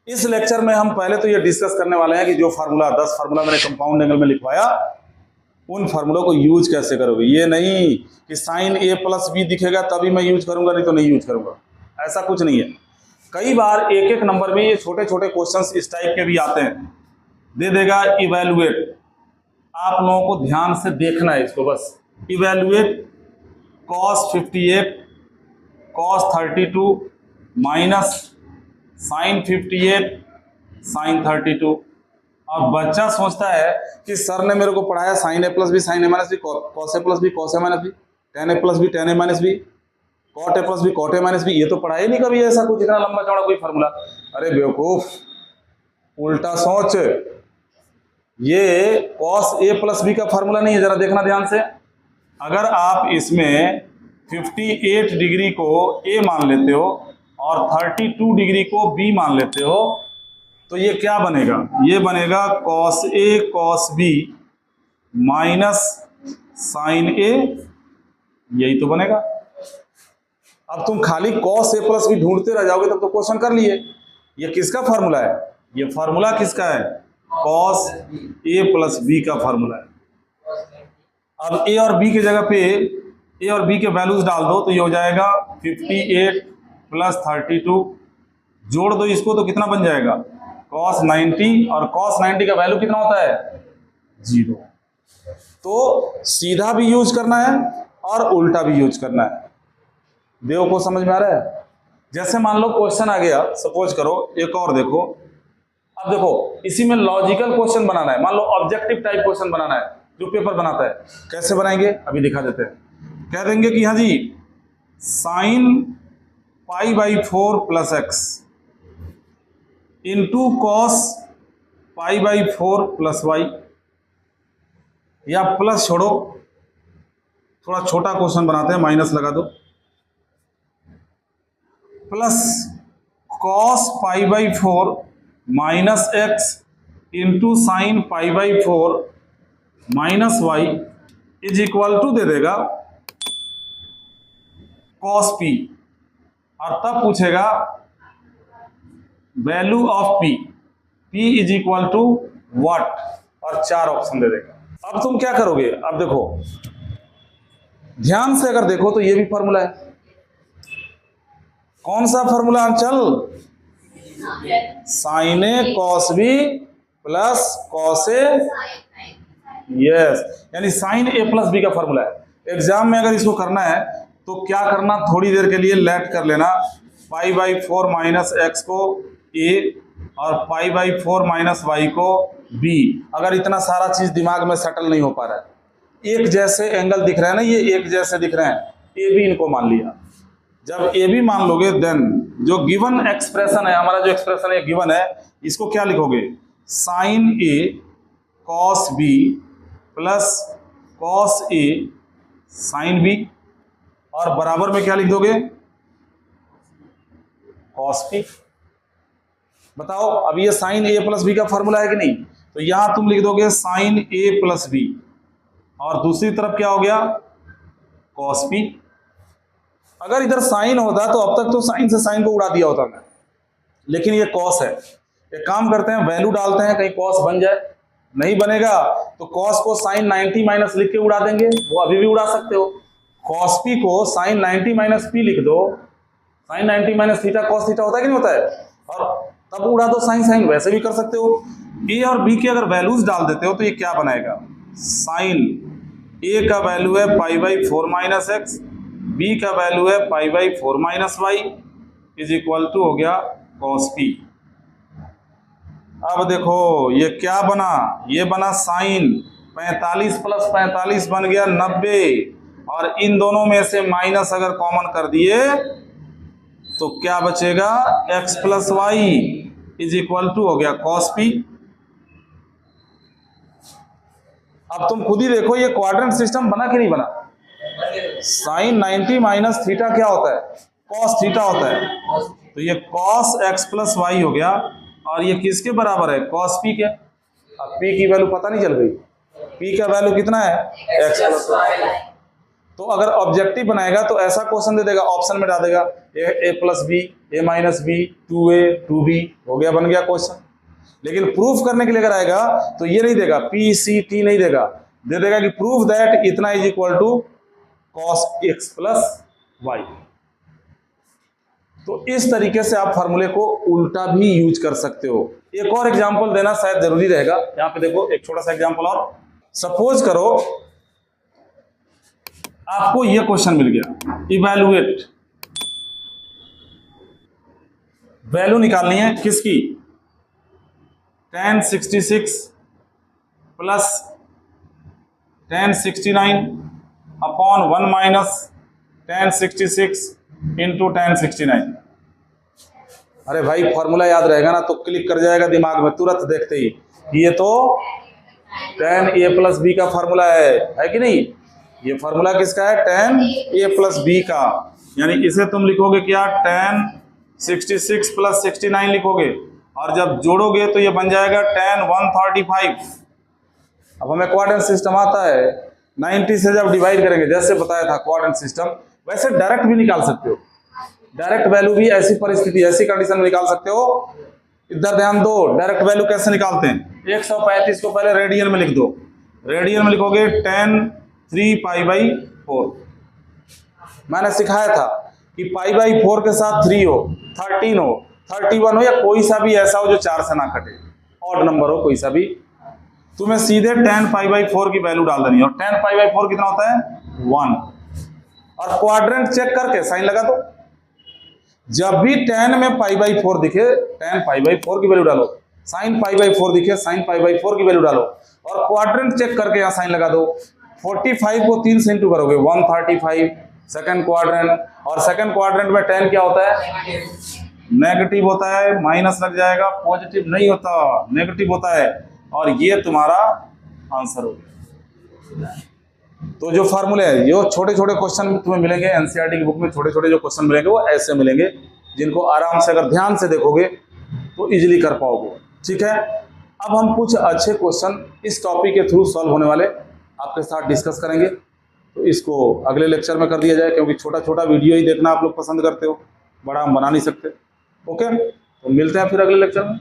इस लेक्चर में हम पहले तो ये डिस्कस करने वाले हैं कि जो फार्मूला 10 फार्मूला मैंने कंपाउंड एंगल में लिखवाया उन फार्मूलों को यूज कैसे करोगे। ये नहीं कि साइन ए प्लस बी दिखेगा तभी मैं यूज करूंगा, नहीं तो नहीं यूज करूंगा, ऐसा कुछ नहीं है। कई बार एक एक नंबर में ये छोटे छोटे क्वेश्चंस इस टाइप के भी आते हैं, दे देगा इवैल्यूएट। आप लोगों को ध्यान से देखना है इसको, बस evaluate cos 58 cos 32 minus sine 58 sine 32। अब बच्चा सोचता है कि सर ने मेरे को पढ़ाया sine A plus B sine A minus B, cos A plus B cos A minus B, tan A plus B tan A minus B, cot A plus B cot A minus B, ये तो पढ़ा ही नहीं कभी ऐसा कुछ इतना लंबा चौड़ा कोई फार्मूला। अरे बेवकूफ, उल्टा सोच, ये कॉस ए प्लस बी का फार्मूला नहीं है, जरा देखना ध्यान से। अगर आप इसमें 58 डिग्री को ए मान लेते हो और 32 डिग्री को बी मान लेते हो तो ये क्या बनेगा, ये बनेगा cos A cos B minus sign ए, यही तो बनेगा। अब तुम खाली कॉस ए प्लस बी ढूंढते रह जाओगे तब तो क्वेश्चन कर लिए। ये किसका फार्मूला है, ये फार्मूला किसका है, कॉस ए प्लस बी का फार्मूला है। अब ए और बी की जगह पे ए और बी के वैल्यूज डाल दो तो ये हो जाएगा 58 प्लस 32, जोड़ दो इसको तो कितना बन जाएगा cos 90, और cos 90 का वैल्यू कितना होता है 0। तो सीधा भी यूज करना है और उल्टा भी यूज करना है। देव को समझ में आ रहा है। जैसे मान लो क्वेश्चन आ गया, सपोज करो एक और देखो। अब देखो इसी में लॉजिकल क्वेश्चन बनाना है, मान लो ऑब्जेक्टिव टाइप क्वेश्चन बनाना है जो पेपर बनाता है। कैसे बनाएंगे अभी दिखा देते हैं। कह देंगे कि हाँ जी sine pi by 4 plus x into cos pi by 4 plus y, या प्लस छोड़ो थोड़ा छोटा क्वेश्चन बनाते हैं, माइनस लगा दो, plus cos pi by 4 minus x into sine pi by 4 minus Y is equal to दे देगा कॉस पी, और तब पूछेगा value of P, P is equal to what, और 4 ऑप्शन दे देगा। अब तुम क्या करोगे, अब देखो ध्यान से अगर देखो तो ये भी फॉर्मूला है। कौन सा फॉर्मूला अंचल, sign A cos B plus cos A, yes, यानी साइन ए प्लस बी का फॉर्मूला है। एग्जाम में अगर इसको करना है तो क्या करना, थोड़ी देर के लिए लेट कर लेना, पाई बाई 4 माइनस एक्स को ए और पाई बाई 4 माइनस वाई को बी। अगर इतना सारा चीज दिमाग में सेटल नहीं हो पा रहा है, एक जैसे एंगल दिख रहे हैं ना, ये एक जैसे दिख रहे हैं, ए बी इनको मान लिया। जब ए बी मान लोगे देन जो गिवन एक्सप्रेशन है, हमारा जो एक्सप्रेशन है गिवन है, इसको क्या लिखोगे, sign A cos B plus cos A sine B, और बराबर में क्या लिख दोगे कॉस पी। बताओ अब ये साइन ए प्लस बी का फॉर्मूला है कि नहीं, तो यहां तुम लिख दोगे साइन ए प्लस बी, और दूसरी तरफ क्या हो गया कॉस पी। अगर इधर साइन होता तो अब तक तो साइन से साइन को उड़ा दिया होता मैं, लेकिन ये कॉस है। एक काम करते हैं, वैल्यू डालते हैं, कहीं कॉस बन जाए, नहीं बनेगा तो कॉस को साइन 90 माइनस लिख के उड़ा देंगे, वो अभी भी उड़ा सकते हो। कॉस पी को साइन 90 माइनस पी लिख दो, sine 90 minus theta cos theta होता है कि नहीं होता है, और तब उड़ा दो साइन साइन, वैसे भी कर सकते हो। ए और बी के अगर वैल्यूज डाल देते हो तो ये क्या बनाएगा, साइन ए का वैल्यू है pi by 4 minus X, B का वैल्यू है pi by 4 minus Y is equal to हो गया कॉस पी। अब देखो ये क्या बना, ये बना साइन 45 प्लस 45 बन गया 90, और इन दोनों में से माइनस अगर कॉमन कर दिए तो क्या बचेगा, x plus Y is equal to हो गया कॉस पी। अब तुम खुद ही देखो ये क्वाड्रेंट सिस्टम बना कि नहीं बना। साइन 90 माइनस थीटा क्या होता है, कॉस थीटा होता है, तो ये कॉस x प्लस वाई हो गया, और ये किसके बराबर है, कॉस पी के। अब p की वैल्यू पता नहीं चल गई, p का वैल्यू कितना है x प्लस वाई। तो अगर ऑब्जेक्टिव बनाएगा तो ऐसा क्वेश्चन दे देगा, ऑप्शन में डाल देगा ए प्लस बी, ए माइनस बी, 2a 2b, हो गया, बन गया क्वेश्चन। लेकिन प्रूफ करने के लिए अगर आएगा तो ये नहीं देगा, पी सी टी नहीं देगा, दे देगा कि प्रूफ दैट इतना is equal to cos X plus Y. तो इस तरीके से आप फार्मूले को उल्टा भी यूज कर सकते हो। एक और एग्जांपल देना शायद जरूरी रहेगा, यहां पे देखो एक छोटा सा एग्जांपल और। सपोज करो आपको यह क्वेश्चन मिल गया, इवैल्यूएट, वैल्यू निकालनी है किसकी, tan 66 plus tan 69 upon 1 minus tan 66 into tan 69। अरे भाई फॉर्मूला याद रहेगा ना तो क्लिक कर जाएगा दिमाग में तुरंत देखते ही, ये तो tan a प्लस बी का फॉर्मूला है कि नहीं। ये फॉर्मूला किसका है, tan a प्लस बी का, यानी इसे तुम लिखोगे क्या, tan 66 प्लस 69 लिखोगे, और जब जोड़ोगे तो ये बन जाएगा tan 135। अब हमें क्वाड्रेंट सिस्टम आता है, 90 से जब डिवाइड करेंगे, जैसे बताया था क्वाड्रेंट सिस्टम, वैसे डायरेक्ट भी निकाल सकते हो, डायरेक्ट वैल्यू भी ऐसी परिस्थिति ऐसी कंडीशन में निकाल सकते हो। इधर ध्यान दो, डायरेक्ट वैल्यू कैसे निकालते हैं, 135 को पहले रेडियन में लिख दो, रेडियन में लिखोगे tan 3π/4। मैंने सिखाया था कि π/4 के साथ 3 हो, 13 हो, 31 हो, या कोई सा भी ऐसा हो जो 4 से ना कटे, ऑड नंबर हो कोई सा भी, तुम्हें सीधे tan π/4 की वैल्यू डाल देनी है। और tan π/4 कितना होता है, 1। और क्वाड्रेंट चेक करके साइन लगा दो, जब भी tan में π/4 दिखे tan π/4 की वैल्यू डालो, sin π/4 दिखे sin π/4 की वैल्यू डालो, और क्वाड्रेंट चेक करके यहाँ साइन लगा दो। 45 को 3 से इंटू करोगे 135 सेकंड क्वाड्रेंट, और सेकंड क्वाड्रेंट में tan क्या होता है, नेगेटिव होता है, माइनस लग जाएगा, पॉजिटिव नहीं होता, नेगेटिव होता है, और ये तुम्हारा आंसर हो गया। तो जो फार्मूले है, ये छोटे छोटे क्वेश्चन तुम्हें मिलेंगे एनसीईआरटी की बुक में, छोटे छोटे जो क्वेश्चन मिलेंगे वो ऐसे मिलेंगे, जिनको आराम से अगर ध्यान से देखोगे तो इजीली कर पाओगे। ठीक है, अब हम कुछ अच्छे क्वेश्चन इस टॉपिक के थ्रू सॉल्व होने वाले आपके साथ डिस्कस करेंगे। तो इसको अगले लेक्चर में कर दिया जाए, क्योंकि छोटा छोटा वीडियो ही देखना आप लोग पसंद करते हो, बड़ा हम बना नहीं सकते। ओके, तो मिलते हैं फिर अगले लेक्चर में।